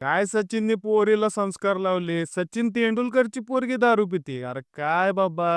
काय सचिनने पोरीला संस्कार लावले? सचिन तेंडुलकरची पोरगी दारू पिते. अरे काय बाबा?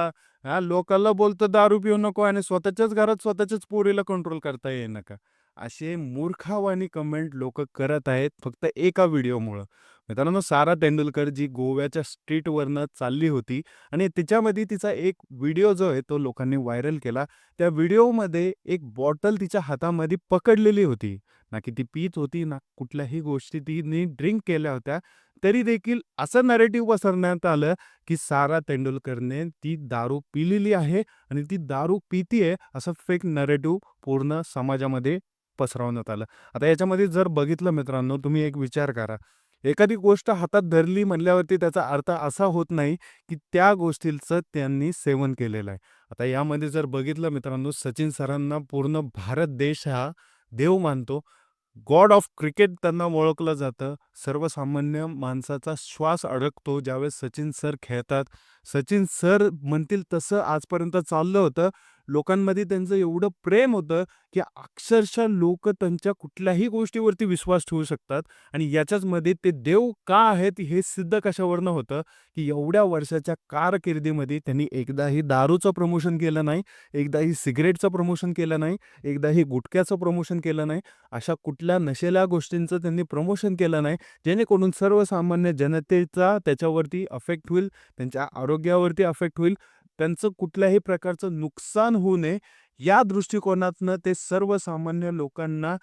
हां, लोकाला बोलतो दारू पिऊ नको आणि स्वतःच्याच घरात स्वतःच्याच पोरीला कंट्रोल करता येईना का? असे मूर्खावानी कमेंट लोकं करत आहेत फक्त एका व्हिडिओमुळं. मित्रांनो, सारा तेंडुलकर जी गोव्याच्या स्ट्रीटवरनं चालली होती आणि तिच्यामध्ये तिचा एक व्हिडिओ जो आहे तो लोकांनी व्हायरल केला. त्या व्हिडिओमध्ये एक बॉटल तिच्या हातामध्ये पकडलेली होती. ना की ती पीत होती, ना कुठल्याही गोष्टी तिने ड्रिंक केल्या होत्या. तरी देखील असं नरेटिव्ह पसरवण्यात आलं, की सारा तेंडुलकरने ती दारू पिलेली आहे आणि ती दारू पितीये असं फेक नरेटिव्ह पूर्ण समाजामध्ये पसरवण्यात आलं. आता याच्यामध्ये जर बघितलं मित्रांनो, तुम्ही एक विचार करा. एखादी गोष्ट हातात धरली म्हणल्यावरती त्याचा अर्थ असा होत नाही, की त्या गोष्टीचं त्यांनी सेवन केलेलं आहे. आता यामध्ये जर बघितलं मित्रांनो, सचिन सरांना पूर्ण भारत देश हा देव मानतो. गॉड ऑफ क्रिकेट त्यांना ओळखलं जातं. सर्वसामान्य माणसाचा श्वास अडकतो ज्यावेळेस सचिन सर खेळतात. सचिन सर म्हणतील तसं आजपर्यंत चाललं होतं. लोकांमध्ये त्यांचं एवढं प्रेम होतं, की अक्षरशः लोकं त्यांच्या कुठल्याही गोष्टीवरती विश्वास ठेवू शकतात आणि याच्याचमध्ये ते देव का आहेत हे सिद्ध कशावरनं होतं, की एवढ्या वर्षाच्या कारकिर्दीमध्ये त्यांनी एकदाही दारूचं प्रमोशन केलं नाही, एकदाही सिगारेटचं प्रमोशन केलं नाही, एकदाही गुटख्याचं प्रमोशन केलं नाही. अशा कुठल्या नशेल्या गोष्टींचं त्यांनी प्रमोशन केलं नाही, जेणेकरून सर्वसामान्य जनतेचा त्याच्यावरती अफेक्ट होईल, त्यांच्या आरोग्यावरती अफेक्ट होईल, त्यांचं कुठल्याही प्रकारचं नुकसान होऊ नये, या दृष्टिकोनातनं ते सर्वसामान्य लोकांना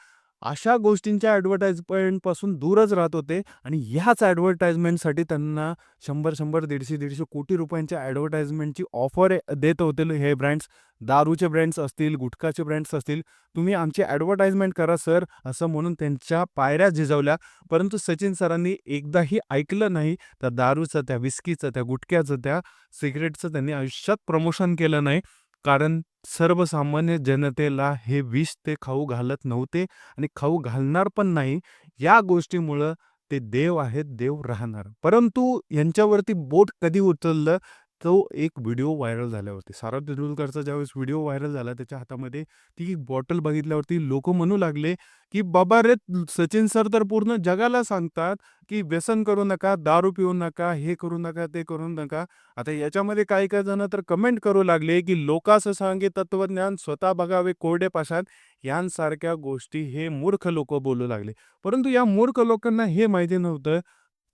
अशा गोष्टींच्या ॲडव्हर्टाइजमेंटपासून दूरच राहत होते आणि ह्याच ॲडव्हर्टाइजमेंटसाठी त्यांना 100-100, 150-150 कोटी रुपयांच्या ॲडव्हर्टाइजमेंटची ऑफर देत होते हे ब्रँड्स. दारूचे ब्रँड्स असतील, गुटखाचे ब्रँड्स असतील. तुम्ही आमची ॲडव्हर्टाइजमेंट करा सर, असं म्हणून त्यांच्या पायऱ्या झिजवल्या. परंतु सचिन सरांनी एकदाही ऐकलं नाही. त्या दारूचं, त्या व्हिस्कीचं, त्या गुटख्याचं, त्या सिगारेटचं त्यांनी आयुष्यात प्रमोशन केलं नाही. कारण सर्वसामान्य जनतेला हे विष ते खाऊ घालत नव्हते आणि खाऊ घालणार पण नाही. या गोष्टीमुळं ते देव आहेत, देव राहणार. परंतु यांच्यावरती बोट कधी उचललं, तो एक व्हिडिओ व्हायरल झाल्यावरती. सारा तेंडुलकरचा ज्यावेळेस व्हिडिओ व्हायरल झाला, त्याच्या हातामध्ये ती बॉटल बघितल्यावरती लोकं म्हणू लागले, की "बाबा रे, सचिन सर तर पूर्ण जगाला सांगतात, की व्यसन करू नका, दारू पिऊ नका, हे करू नका, ते करू नका." आता याच्यामध्ये काही-काही जण तर कमेंट करू लागले, की "लोकास सांगे तत्वज्ञान, स्वतः बघावे कोरडे पाषाण." यांसारख्या गोष्टी हे मूर्ख लोकं बोलू लागले. परंतु या मूर्ख लोकांना हे माहिती नव्हतं,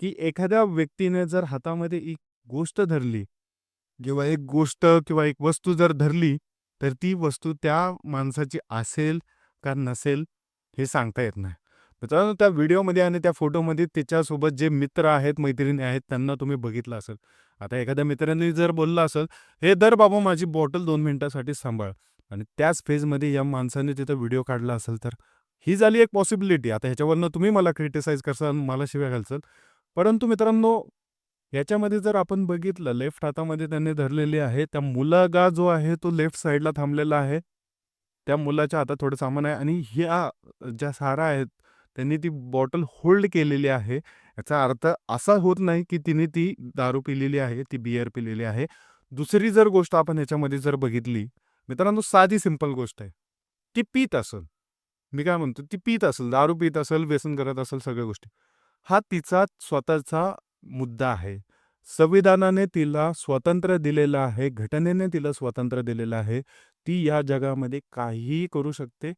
की एखाद्या व्यक्तीने जर हातामध्ये एक गोष्ट धरली किंवा एक गोष्ट किंवा एक वस्तू जर धरली, तर ती वस्तू त्या माणसाची असेल का नसेल हे सांगता येत नाही. मित्रांनो, त्या व्हिडिओमध्ये आणि त्या फोटोमध्ये त्याच्यासोबत जे मित्र आहेत, मैत्रिणी आहेत त्यांना तुम्ही बघितलं असेल. आता एखाद्या मित्राने जर बोललं असेल, "हे धर बाबा माझी बॉटल 2 मिनिटासाठी सांभाळ." आणि त्याच फेजमध्ये या माणसाने तिथं व्हिडिओ काढला असेल तर ही झाली एक पॉसिबिलिटी. आता ह्याच्यावरनं तुम्ही मला क्रिटिसाइज करसाल, मला शिव्या घालसाल. परंतु मित्रांनो, याच्यामध्ये जर आपण बघितलं लेफ्ट हातामध्ये त्यांनी धरलेली आहे. त्या मुलगा जो आहे तो लेफ्ट साइडला थांबलेला आहे. त्या मुलाच्या हातात थोडं सामान आहे आणि ह्या ज्या सारा आहेत त्यांनी ती बॉटल होल्ड केलेली आहे. याचा अर्थ असा होत नाही की तिने ती दारू पिलेली आहे, ती बिअर पिलेली आहे. दुसरी जर गोष्ट आपण ह्याच्यामध्ये जर बघितली, मित्रांनो साधी सिंपल गोष्ट आहे. ती पीत असेल. मी काय म्हणतो, ती पीत असेल, दारू पीत असेल, व्यसन करत असेल, सगळ्या गोष्टी. हा तिचा स्वतःचा मुद्दा आहे. संविधानाने तिला स्वातंत्र्य दिलेलं आहे, घटनेने तिला स्वातंत्र्य दिलेलं आहे. ती या जगामध्ये काहीही करू शकते.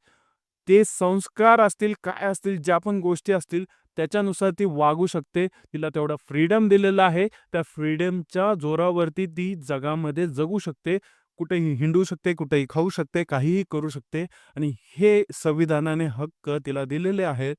ते संस्कार असतील, काय असतील, ज्या पण गोष्टी असतील, त्याच्यानुसार ती वागू शकते. तिला तेवढा फ्रीडम दिलेला आहे. त्या फ्रीडमच्या जोरावरती ती जगामध्ये जगू शकते. कुठेही हिंडू शकते, कुठेही खाऊ शकते, काहीही करू शकते आणि हे संविधानाने हक्क तिला दिलेले आहेत.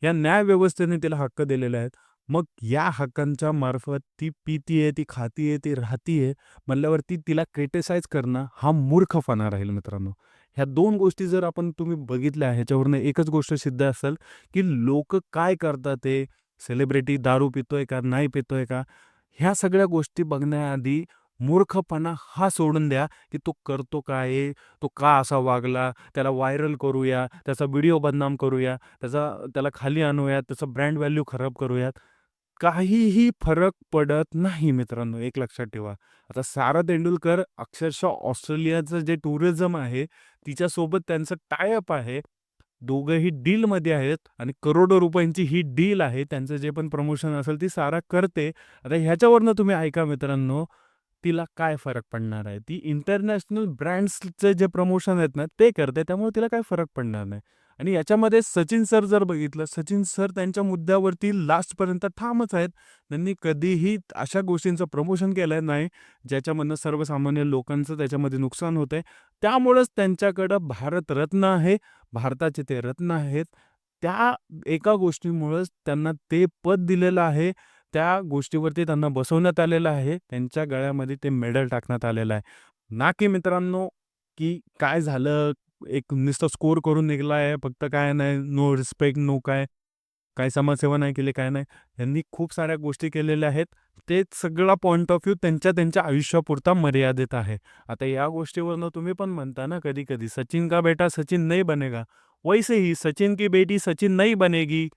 या न्यायव्यवस्थेने तिला हक्क दिलेले आहेत. मग या हक्कांच्या मार्फत ती पितीये, ती खातीये, ती राहतीये म्हणल्यावरती तिला क्रिटिसाइज करणं हा मूर्खपणा राहील मित्रांनो. ह्या 2 गोष्टी जर आपण तुम्ही बघितल्या ह्याच्यावरनं एकच गोष्ट सिद्ध असेल, की लोकं काय करतात ते, सेलिब्रिटी दारू पितोय का, नाही पितोय का? ह्या सगळ्या गोष्टी बघण्याआधी मूर्खपणा हा सोडून द्या, की तो करतो काय आहे? तो का असा वागला? त्याला व्हायरल करूया, त्याचा व्हिडिओ बदनाम करूया, त्याला खाली आणूयात, त्याचा ब्रँड व्हॅल्यू खराब करूयात. काहीही फरक पडत नाही मित्रांनो, एक लक्षात ठेवा. आता सारा तेंडुलकर अक्षरशः ऑस्ट्रेलियाचं जे टुरिझम आहे, तिच्यासोबत त्यांचं टाय अप आहे. दोघंही डीलमध्ये आहेत आणि करोडो रुपयांची ही डील आहे. त्यांचं जे पण प्रमोशन असेल ती सारा करते. आता ह्याच्यावरनं तुम्ही ऐका मित्रांनो, तिला काय फरक पडणार आहे? ती इंटरनॅशनल ब्रँड्सचे जे प्रमोशन आहेत ना, ते करते. त्यामुळे तिला काही फरक पडणार नाही. आणि याच्यामध्ये सचिन सर जर बघितलं, सचिन सर त्यांच्या मुद्द्यावरती लास्टपर्यंत ठामच आहेत. त्यांनी कधीही अशा गोष्टींचं प्रमोशन केलं नाही, ज्याच्यामधनं सर्वसामान्य लोकांचं त्याच्यामध्ये नुकसान होतंय. त्यामुळेच त्यांच्याकडं भारतरत्न आहे. भारताचे ते रत्न आहेत. त्या एका गोष्टीमुळेच त्यांना ते पद दिलेलं आहे. त्या गोष्टीवरती त्यांना बसवण्यात आलेलं आहे. त्यांच्या गळ्यामध्ये ते मेडल टाकण्यात आलेलं आहे. ना की मित्रांनो, की काय झालं, एक नुसतं स्कोर करून निघाला फक्त काय नाही, नो रिस्पेक्ट, नो काय, काही समाजसेवा नाही केली, काय नाही. त्यांनी खूप साऱ्या गोष्टी केलेल्या आहेत. ते सगळा पॉइंट ऑफ व्ह्यू त्यांच्या त्यांच्या आयुष्यापुरता मर्यादित आहे. आता या गोष्टीवरनं तुम्ही पण म्हणता ना कधी-कधी, "सचिन का बेटा सचिन नहीं बनेगा." वैसे ही सचिन की बेटी सचिन नहीं बनेगी.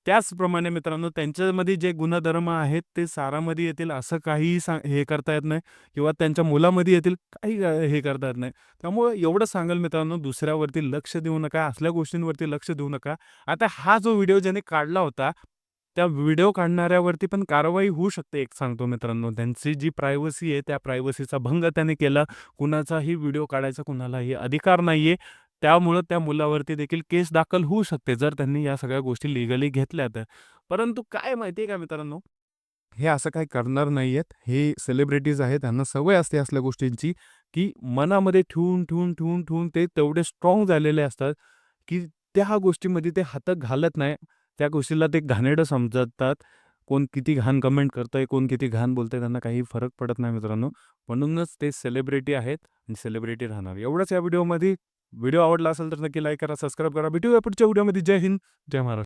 त्याचप्रमाणे मित्रांनो त्यांच्यामध्ये जे गुणधर्म आहेत ते सारामध्ये येतील असं काहीही हे करता येत नाही किंवा त्यांच्या मुलामध्ये येतील काही हे करता येत नाही. त्यामुळे एवढं सांगेल मित्रांनो, दुसऱ्यावरती लक्ष देऊ नका, असल्या गोष्टींवरती लक्ष देऊ नका. आता हा जो व्हिडिओ ज्याने काढला होता, त्या व्हिडिओ काढणाऱ्यावरती पण कारवाई होऊ शकते, एक सांगतो मित्रांनो. त्यांची जी प्रायव्हसी आहे, त्या प्रायव्हसीचा भंग त्याने केला. कुणाचाही व्हिडिओ काढायचा कुणालाही अधिकार नाहीये. त्यामुळं त्या मुलावरती देखील केस दाखल होऊ शकते, जर त्यांनी या सगळ्या गोष्टी लीगली घेतल्या तर. परंतु काय माहिती आहे का मित्रांनो, हे असं काही करणार नाहीयेत. हे सेलिब्रिटीज आहेत, त्यांना सवय असते असल्या गोष्टींची, की मनामध्ये ठेवून, ठेवून, ठेवून, ठेवून ते तेवढे स्ट्राँग झालेले असतात, की त्या गोष्टीमध्ये ते हात घालत नाही. त्या गोष्टीला ते घाणेरडं समजतात. कोण किती घाण कमेंट करतंय, कोण किती घाण बोलतंय, त्यांना काही फरक पडत नाही मित्रांनो. म्हणूनच ते सेलिब्रिटी आहेत आणि सेलिब्रिटी राहणार. एवढंच या व्हिडिओमध्ये. व्हिडिओ आवडला असेल तर नक्की लाईक करा, सबस्क्राईब करा. भेटूया पुढच्या व्हिडिओमध्ये. जय हिंद, जय महाराष्ट्र.